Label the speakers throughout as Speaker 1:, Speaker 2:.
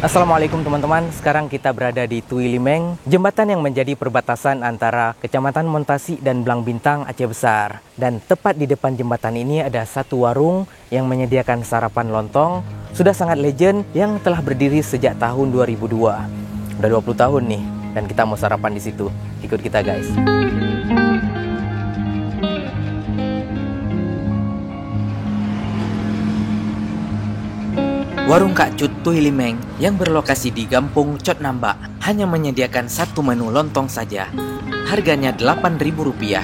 Speaker 1: Assalamualaikum teman-teman, sekarang kita berada di Tui Limeng, jembatan yang menjadi perbatasan antara Kecamatan Montasi dan Blang Bintang, Aceh Besar. Dan tepat di depan jembatan ini ada satu warung yang menyediakan sarapan lontong, sudah sangat legend yang telah berdiri sejak tahun 2002. Udah 20 tahun nih, dan kita mau sarapan di situ. Ikut kita guys. Warung Kak Cut Tui Limeng yang berlokasi di Gampung Cot Nambak hanya menyediakan satu menu lontong saja. Harganya Rp8.000.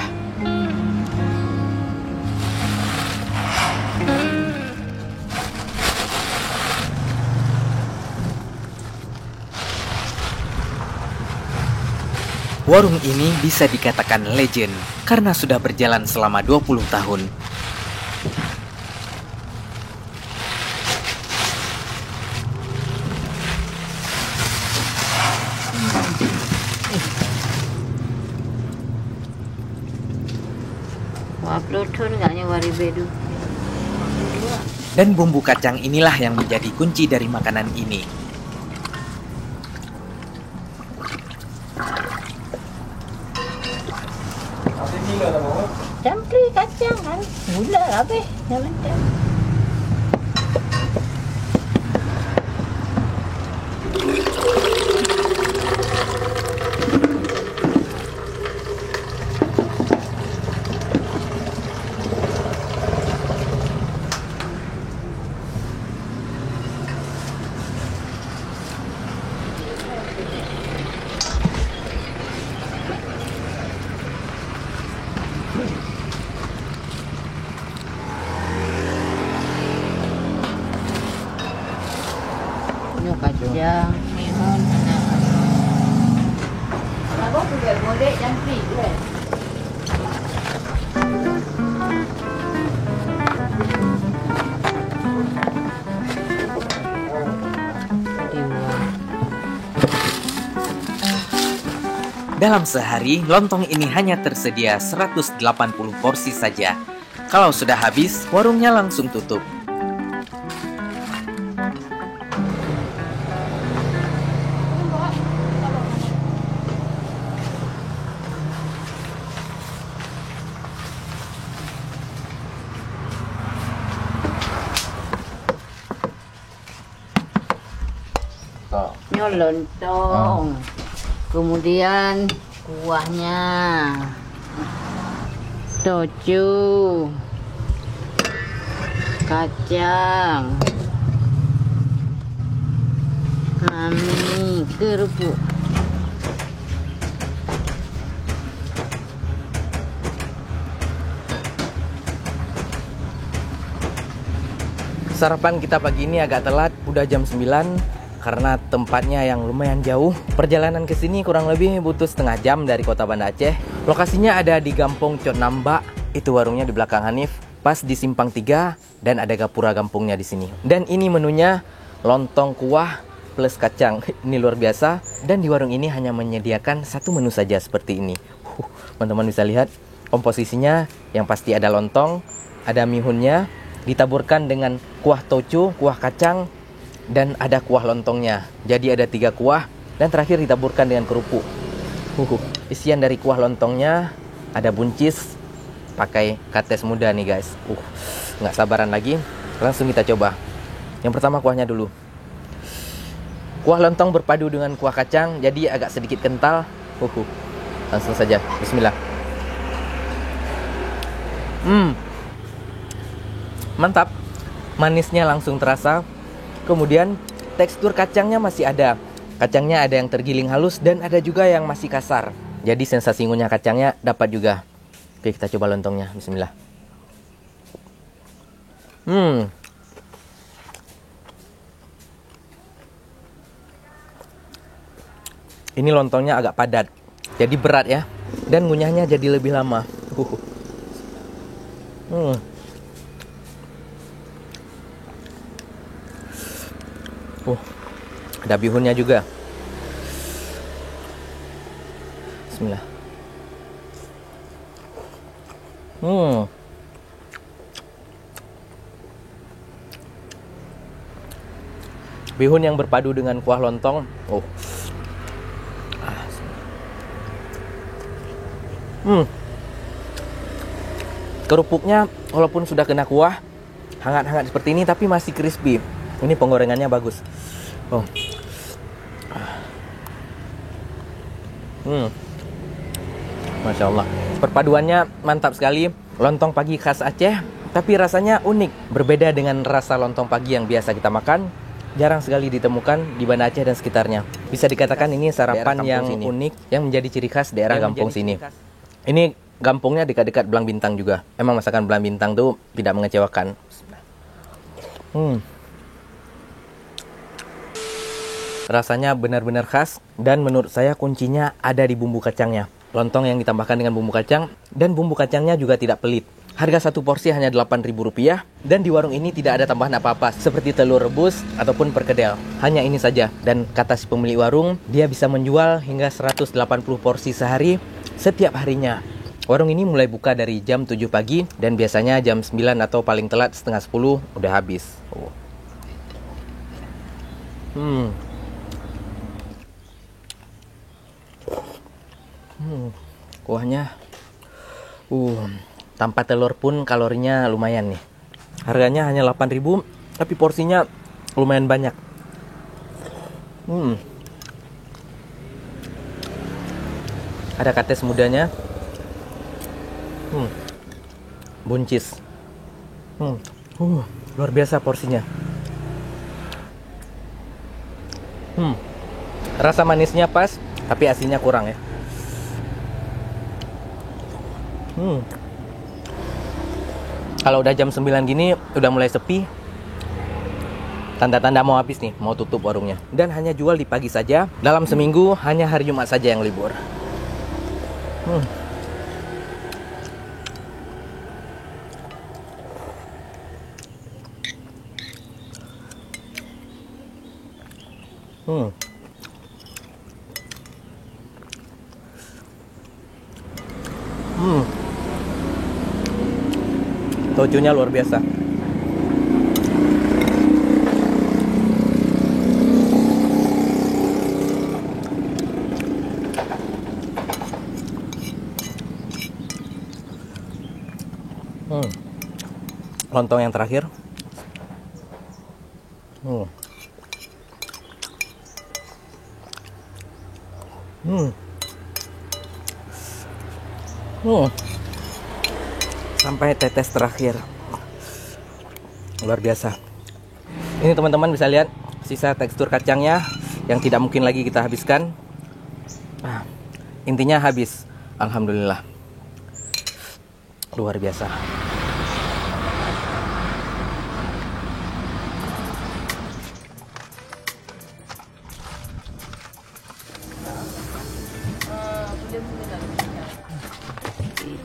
Speaker 1: Warung ini bisa dikatakan legend karena sudah berjalan selama 20 tahun. Dan bumbu kacang inilah yang menjadi kunci dari makanan ini.
Speaker 2: Campur kacang kan, gula apa? Jangan campur. Kacang, mihun, apa juga boleh campur kan?
Speaker 1: Dalam sehari, lontong ini hanya tersedia 180 porsi saja. Kalau sudah habis, warungnya langsung tutup.
Speaker 2: Ini lontong. Kemudian kuahnya, toju, kacang, mami, kerupuk.
Speaker 1: Sarapan kita pagi ini agak telat, udah jam 9 karena tempatnya yang lumayan jauh. Perjalanan ke sini kurang lebih butuh setengah jam dari kota Banda Aceh. Lokasinya ada di Gampung Cot Nambak, itu warungnya di belakang Hanif, pas di Simpang 3 dan ada gapura gampungnya di sini. Dan ini menunya lontong kuah plus kacang. Ini luar biasa dan di warung ini hanya menyediakan satu menu saja seperti ini. Teman-teman bisa lihat komposisinya, yang pasti ada lontong, ada mihunnya, ditaburkan dengan kuah toju, kuah kacang, dan ada kuah lontongnya. Jadi ada 3 kuah dan terakhir ditaburkan dengan kerupuk. Isian dari kuah lontongnya ada buncis pakai kates muda nih guys. Nggak sabaran lagi, langsung kita coba. Yang pertama kuahnya dulu. Kuah lontong berpadu dengan kuah kacang, jadi agak sedikit kental. Langsung saja, bismillah. Mantap, manisnya langsung terasa. Kemudian tekstur kacangnya masih ada. Kacangnya ada yang tergiling halus dan ada juga yang masih kasar. Jadi sensasi ngunyah kacangnya dapat juga. Oke, kita coba lontongnya, bismillah. Ini lontongnya agak padat, jadi berat ya. Dan ngunyahnya jadi lebih lama. Ada bihunnya juga. Bismillah. Bihun yang berpadu dengan kuah lontong. Oh. Kerupuknya walaupun sudah kena kuah, hangat-hangat seperti ini tapi masih crispy. Ini penggorengannya bagus. Oh. Masya Allah. Perpaduannya mantap sekali. Lontong pagi khas Aceh, tapi rasanya unik. Berbeda dengan rasa lontong pagi yang biasa kita makan. Jarang sekali ditemukan di Banda Aceh dan sekitarnya. Bisa dikatakan ini sarapan yang unik, yang menjadi ciri khas daerah kampung sini. Ini kampungnya dekat-dekat Belang Bintang juga. Emang masakan Belang Bintang tuh tidak mengecewakan. Rasanya benar-benar khas, dan menurut saya kuncinya ada di bumbu kacangnya. Lontong yang ditambahkan dengan bumbu kacang, dan bumbu kacangnya juga tidak pelit. Harga satu porsi hanya Rp8.000, dan di warung ini tidak ada tambahan apa-apa seperti telur rebus ataupun perkedel. Hanya ini saja, dan kata si pemilik warung, dia bisa menjual hingga 180 porsi sehari setiap harinya. Warung ini mulai buka dari jam 7 pagi, dan biasanya jam 9 atau paling telat setengah 10 udah habis. Kuahnya tanpa telur pun kalorinya lumayan nih. Harganya hanya 8.000, tapi porsinya lumayan banyak. Ada kates mudanya. Buncis. Luar biasa porsinya. Rasa manisnya pas, tapi asinnya kurang ya. Kalau udah jam 9 gini, udah mulai sepi. Tanda-tanda mau habis nih, mau tutup warungnya. Dan hanya jual di pagi saja. Dalam seminggu, hanya hari Jumat saja yang libur. Tojunya luar biasa. Lontong yang terakhir. Sampai tetes terakhir. Luar biasa. Ini teman-teman bisa lihat sisa tekstur kacangnya yang tidak mungkin lagi kita habiskan. Intinya habis. Alhamdulillah. Luar biasa.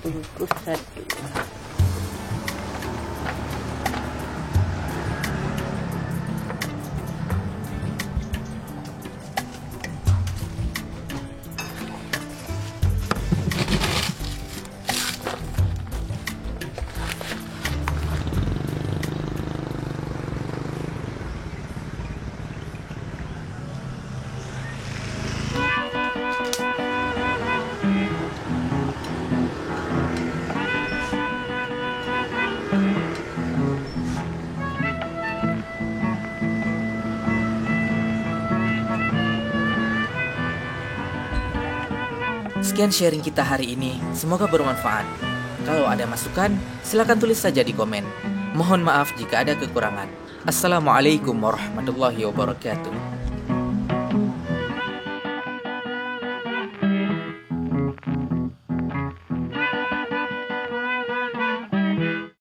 Speaker 2: Bungkus satu.
Speaker 1: Sekian sharing kita hari ini, semoga bermanfaat. Kalau ada masukan, silakan tulis saja di komen. Mohon maaf jika ada kekurangan. Assalamualaikum warahmatullahi wabarakatuh.